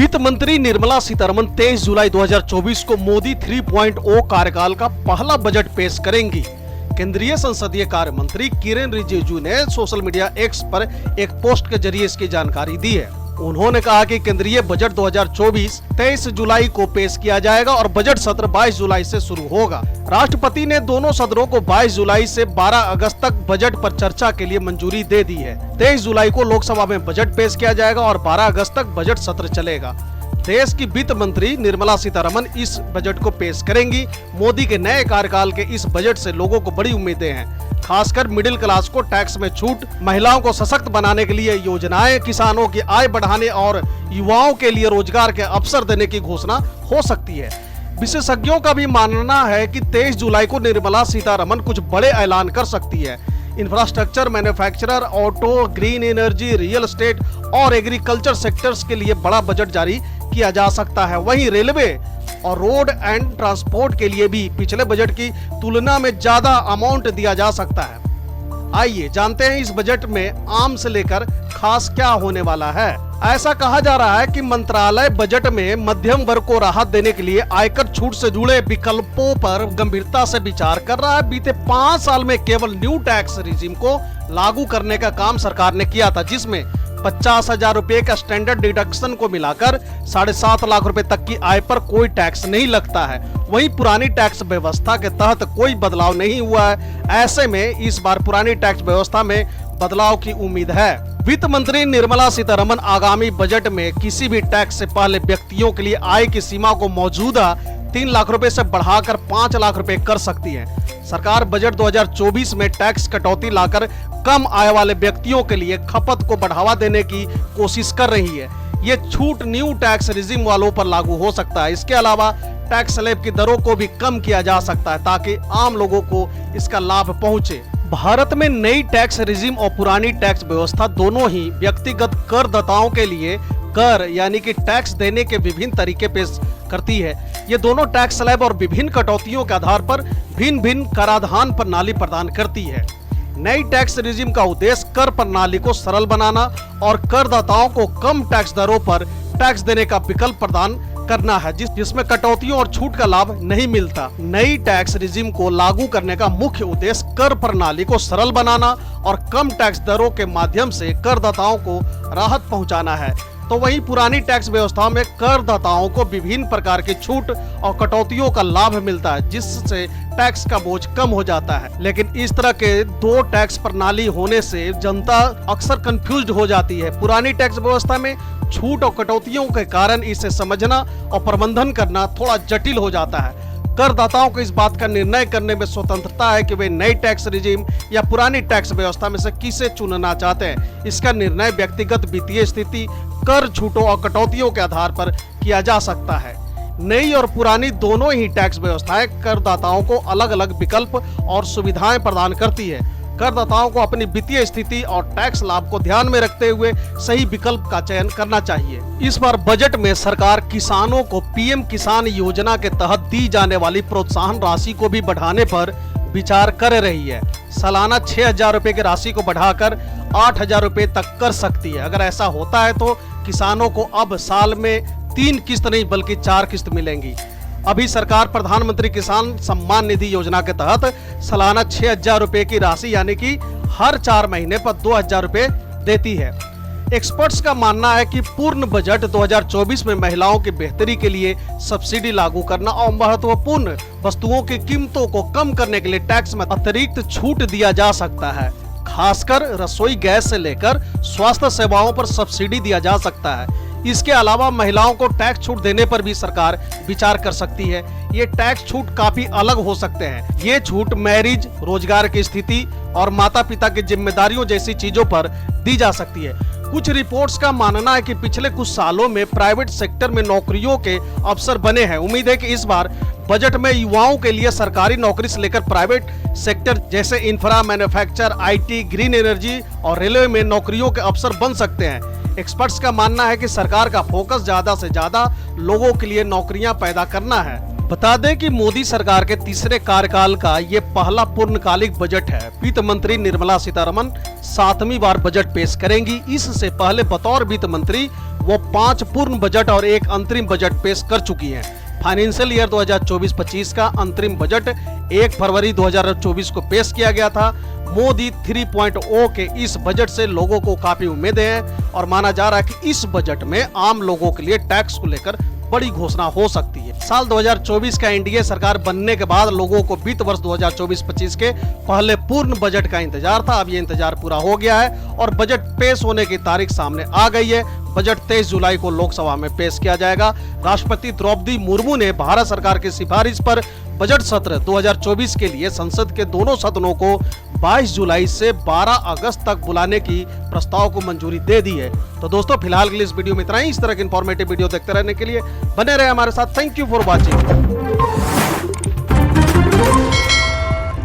वित्त मंत्री निर्मला सीतारमण 23 जुलाई 2024 को मोदी 3.0 कार्यकाल का पहला बजट पेश करेंगी। केंद्रीय संसदीय कार्य मंत्री किरेन रिजिजू ने सोशल मीडिया एक्स पर एक पोस्ट के जरिए इसकी जानकारी दी है। उन्होंने कहा कि केंद्रीय बजट 2024 23 जुलाई को पेश किया जाएगा और बजट सत्र 22 जुलाई से शुरू होगा। राष्ट्रपति ने दोनों सदनों को 22 जुलाई से 12 अगस्त तक बजट पर चर्चा के लिए मंजूरी दे दी है। 23 जुलाई को लोकसभा में बजट पेश किया जाएगा और 12 अगस्त तक बजट सत्र चलेगा। देश की वित्त मंत्री निर्मला सीतारमण इस बजट को पेश करेंगी। मोदी के नए कार्यकाल के इस बजट से लोगों को बड़ी उम्मीदें हैं, खासकर मिडिल क्लास को टैक्स में छूट, महिलाओं को सशक्त बनाने के लिए योजनाएं, किसानों की आय बढ़ाने और युवाओं के लिए रोजगार के अवसर देने की घोषणा हो सकती है। विशेषज्ञों का भी मानना है कि 23 जुलाई को निर्मला सीतारमण कुछ बड़े ऐलान कर सकती है। Infrastructure, manufacturer, auto, green energy, real estate और एग्रीकल्चर सेक्टर्स के लिए बड़ा बजट जारी किया जा सकता है। वहीं रेलवे और रोड एंड ट्रांसपोर्ट के लिए भी पिछले बजट की तुलना में ज्यादा अमाउंट दिया जा सकता है। आइए जानते हैं इस बजट में आम से लेकर खास क्या होने वाला है। ऐसा कहा जा रहा है कि मंत्रालय बजट में मध्यम वर्ग को राहत देने के लिए आयकर छूट से जुड़े विकल्पों पर गंभीरता से विचार कर रहा है। बीते 5 साल में केवल न्यू टैक्स रिजीम को लागू करने का काम सरकार ने किया था, जिसमें 50,000 रुपए का स्टैंडर्ड डिडक्शन को मिलाकर 7.5 लाख रुपए तक की आय पर कोई टैक्स नहीं लगता है। वहीं पुरानी टैक्स व्यवस्था के तहत कोई बदलाव नहीं हुआ है। ऐसे में इस बार पुरानी टैक्स व्यवस्था में बदलाव की उम्मीद है। वित्त मंत्री निर्मला सीतारमण आगामी बजट में किसी भी टैक्स से पहले व्यक्तियों के लिए आय की सीमा को मौजूदा 3 लाख रुपए से बढ़ाकर 5 लाख रुपए कर सकती है। सरकार बजट 2024 में टैक्स कटौती लाकर कम आय वाले व्यक्तियों के लिए खपत को बढ़ावा देने की कोशिश कर रही है। ये छूट न्यू टैक्स रिजीम वालों पर लागू हो सकता है। इसके अलावा टैक्स स्लैब की दरों को भी कम किया जा सकता है ताकि आम लोगों को इसका लाभ पहुंचे। भारत में नई टैक्स रिजीम और पुरानी टैक्स व्यवस्था दोनों ही व्यक्तिगत करदाताओं के लिए कर यानी कि टैक्स देने के विभिन्न तरीके पेश करती है। ये दोनों टैक्स स्लैब और विभिन्न कटौतियों के आधार पर भिन्न भिन्न कराधान प्रणाली प्रदान करती है। नई टैक्स रिजीम का उद्देश्य कर प्रणाली को सरल बनाना और करदाताओं को कम टैक्स दरों पर टैक्स देने का विकल्प प्रदान करना है, जिसमें कटौतियों और छूट का लाभ नहीं मिलता। नई टैक्स रिजीम को लागू करने का मुख्य उद्देश्य कर प्रणाली को सरल बनाना और कम टैक्स दरों के माध्यम से करदाताओं को राहत पहुंचाना है। तो वहीं पुरानी टैक्स व्यवस्था में करदाताओं को विभिन्न प्रकार की छूट और कटौतियों का लाभ मिलता है, जिससे टैक्स का बोझ कम हो जाता है। लेकिन इस तरह के दो टैक्स प्रणाली होने से जनता अक्सर कंफ्यूज्ड हो जाती है। पुरानी टैक्स व्यवस्था में छूट और कटौतियों के कारण इसे समझना और प्रबंधन करना थोड़ा जटिल हो जाता है। करदाताओं को इस बात का निर्णय करने में स्वतंत्रता है कि वे नई टैक्स रिजीम या पुरानी टैक्स व्यवस्था में से किसे चुनना चाहते हैं। इसका निर्णय व्यक्तिगत वित्तीय स्थिति, कर छूटों और कटौतियों के आधार पर किया जा सकता है। नई और पुरानी दोनों ही टैक्स व्यवस्थाएं करदाताओं को अलग अलग विकल्प और सुविधाएं प्रदान करती है। करदाताओं को अपनी वित्तीय स्थिति और टैक्स लाभ को ध्यान में रखते हुए सही विकल्प का चयन करना चाहिए। इस बार बजट में सरकार किसानों को पीएम किसान योजना के तहत दी जाने वाली प्रोत्साहन राशि को भी बढ़ाने पर विचार कर रही है। सालाना 6,000 रुपए की राशि को बढ़ाकर 8,000 रुपए तक कर सकती है। अगर ऐसा होता है तो किसानों को अब साल में 3 किस्त नहीं बल्कि 4 किस्त मिलेंगी। अभी सरकार प्रधानमंत्री किसान सम्मान निधि योजना के तहत सालाना 6,000 रुपए की राशि यानी कि हर 4 महीने पर 2,000 रुपए देती है। एक्सपर्ट्स का मानना है कि पूर्ण बजट 2024 में महिलाओं की बेहतरी के लिए सब्सिडी लागू करना और महत्वपूर्ण वस्तुओं की कीमतों को कम करने के लिए टैक्स में अतिरिक्त छूट दिया जा सकता है। खासकर रसोई गैस से लेकर स्वास्थ्य सेवाओं पर सब्सिडी दिया जा सकता है। इसके अलावा महिलाओं को टैक्स छूट देने पर भी सरकार विचार कर सकती है। ये टैक्स छूट काफी अलग हो सकते हैं। ये छूट मैरिज, रोजगार की स्थिति और माता पिता की जिम्मेदारियों जैसी चीजों पर दी जा सकती है। कुछ रिपोर्ट्स का मानना है कि पिछले कुछ सालों में प्राइवेट सेक्टर में नौकरियों के अवसर बने हैं। उम्मीद है कि इस बार बजट में युवाओं के लिए सरकारी नौकरी से लेकर प्राइवेट सेक्टर जैसे infra, manufacture, IT, green energy और रेलवे में नौकरियों के अवसर बन सकते हैं। एक्सपर्ट्स का मानना है कि सरकार का फोकस ज्यादा से ज्यादा लोगों के लिए नौकरियां पैदा करना है। बता दें कि मोदी सरकार के तीसरे कार्यकाल का ये पहला पूर्णकालिक बजट है। वित्त मंत्री निर्मला सीतारमण 7वीं बार बजट पेश करेंगी। इससे पहले बतौर वित्त मंत्री वो 5 पूर्ण बजट और एक अंतरिम बजट पेश कर चुकी हैं। फाइनेंशियल ईयर 2024-25 का अंतरिम बजट 1 फरवरी 2024 को पेश किया गया था। मोदी 3.0 के इस बजट से लोगों को काफी उम्मीदें हैं और माना जा रहा है कि इस बजट में आम लोगों के लिए टैक्स को लेकर बड़ी घोषणा हो सकती है। साल 2024 का एनडीए सरकार बनने के बाद लोगों को वित्त वर्ष 2024-25 के पहले पूर्ण बजट का इंतजार था। अब ये इंतजार पूरा हो गया है और बजट पेश होने की तारीख सामने आ गई है। बजट 23 जुलाई को लोकसभा में पेश किया जाएगा। राष्ट्रपति द्रौपदी मुर्मू ने भारत सरकार की सिफारिश पर बजट सत्र 2024 के लिए संसद के दोनों सदनों को 22 जुलाई से 12 अगस्त तक बुलाने की प्रस्ताव को मंजूरी दे दी है। तो दोस्तों फिलहाल के लिए इस वीडियो में इतना ही। इस तरह की इंफॉर्मेटिव वीडियो देखते रहने के लिए बने रहे हमारे साथ। Thank you for watching.